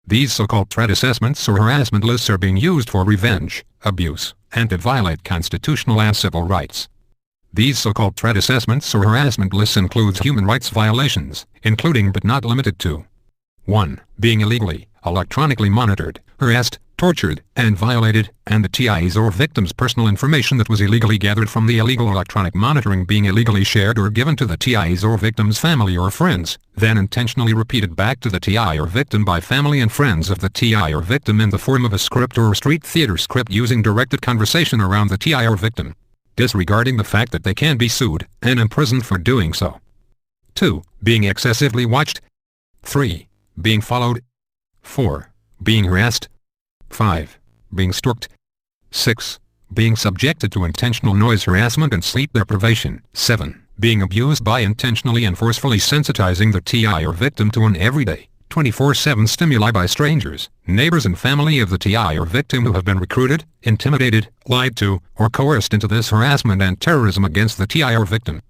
These so-called threat assessments or harassment lists are being used for revenge, abuse, and to violate constitutional and civil rights. These so-called threat assessments or harassment lists includes human rights violations, including but not limited to 1. Being illegally, electronically monitored, harassed, tortured, and violated, and the TI's or victim's personal information that was illegally gathered from the illegal electronic monitoring being illegally shared or given to the TI's or victim's family or friends, then intentionally repeated back to the TI or victim by family and friends of the TI or victim in the form of a script or a street theater script using directed conversation around the TI or victim, disregarding the fact that they can be sued and imprisoned for doing so. 2. Being excessively watched. 3. Being followed. 4. Being harassed. 5. Being stalked. 6. Being subjected to intentional noise harassment and sleep deprivation. 7. Being abused by intentionally and forcefully sensitizing the TI or victim to an everyday, 24/7 stimuli by strangers, neighbors and family of the TI or victim who have been recruited, intimidated, lied to, or coerced into this harassment and terrorism against the TI or victim.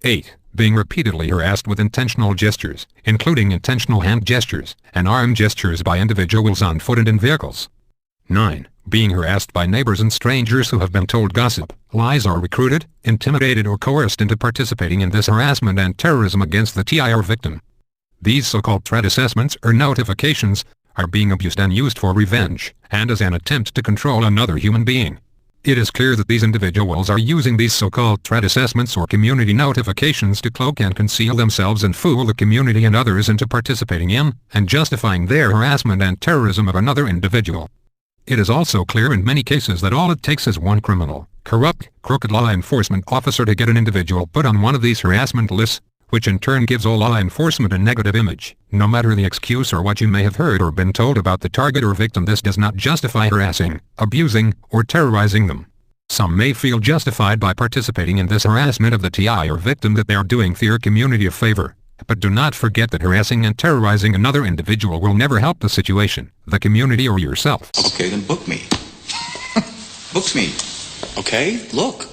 8. Being repeatedly harassed with intentional gestures, including intentional hand gestures and arm gestures by individuals on foot and in vehicles. 9. Being harassed by neighbors and strangers who have been told gossip, lies or recruited, intimidated or coerced into participating in this harassment and terrorism against the TI or victim. These so-called threat assessments or notifications are being abused and used for revenge and as an attempt to control another human being. It is clear that these individuals are using these so-called threat assessments or community notifications to cloak and conceal themselves and fool the community and others into participating in and justifying their harassment and terrorism of another individual. It is also clear in many cases that all it takes is one criminal, corrupt, crooked law enforcement officer to get an individual put on one of these harassment lists, which in turn gives all law enforcement a negative image. No matter the excuse or what you may have heard or been told about the target or victim, this does not justify harassing, abusing, or terrorizing them. Some may feel justified by participating in this harassment of the TI or victim that they are doing their community a favor. But do not forget that harassing and terrorizing another individual will never help the situation, the community, or yourself. Okay, then book me. Books me. Okay, look.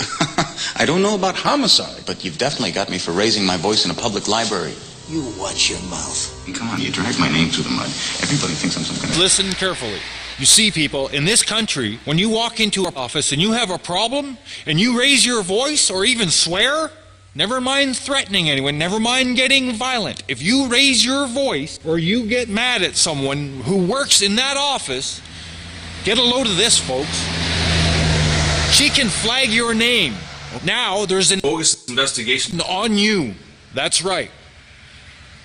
I don't know about homicide, but you've definitely got me for raising my voice in a public library. You watch your mouth. Come on, you dragged my name through the mud. Everybody thinks I'm some kind of... Listen carefully. You see, people, in this country, when you walk into an office and you have a problem, and you raise your voice or even swear, never mind threatening anyone, never mind getting violent. If you raise your voice or you get mad at someone who works in that office, get a load of this, folks. She can flag your name. Now there's an bogus investigation on you. That's right.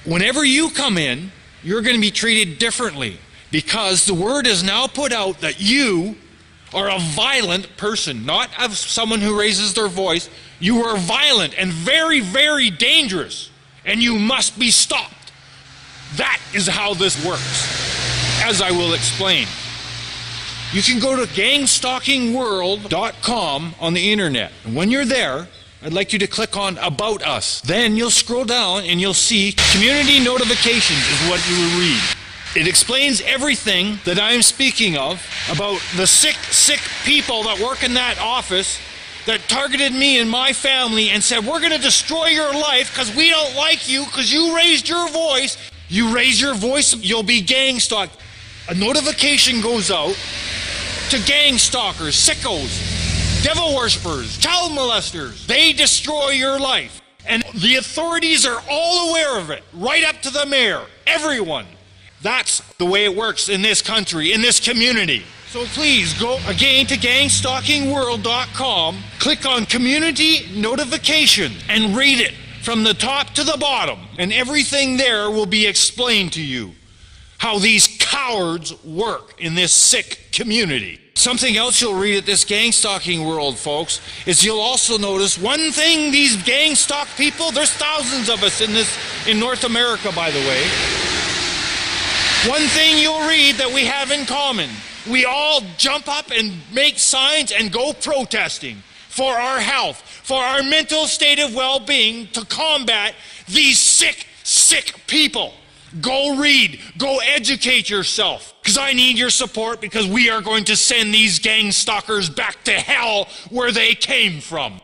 Whenever you come in, you're going to be treated differently because the word is now put out that you are a violent person, not of someone who raises their voice. You are violent and very, very dangerous, and you must be stopped. That is how this works, as I will explain. You can go to gangstalkingworld.com on the internet. And when you're there, I'd like you to click on About Us. Then you'll scroll down and you'll see Community Notifications is what you will read. It explains everything that I'm speaking of about the sick people that work in that office that targeted me and my family and said, we're going to destroy your life because we don't like you because you raised your voice. You raise your voice, you'll be gang stalked. A notification goes out to gang stalkers, sickos, devil worshippers, child molesters. They destroy your life. And the authorities are all aware of it, right up to the mayor, everyone. That's the way it works in this country, in this community. So please go again to gangstalkingworld.com, click on Community Notification, and read it from the top to the bottom. And everything there will be explained to you. How these cowards work in this sick community. Something else you'll read at this gang stalking world, folks, is you'll also notice one thing these gang stalk people, there's thousands of us in North America, by the way. One thing you'll read that we have in common, we all jump up and make signs and go protesting for our health, for our mental state of well-being, to combat these sick people. Go read, go educate yourself, because I need your support, because we are going to send these gang stalkers back to hell where they came from.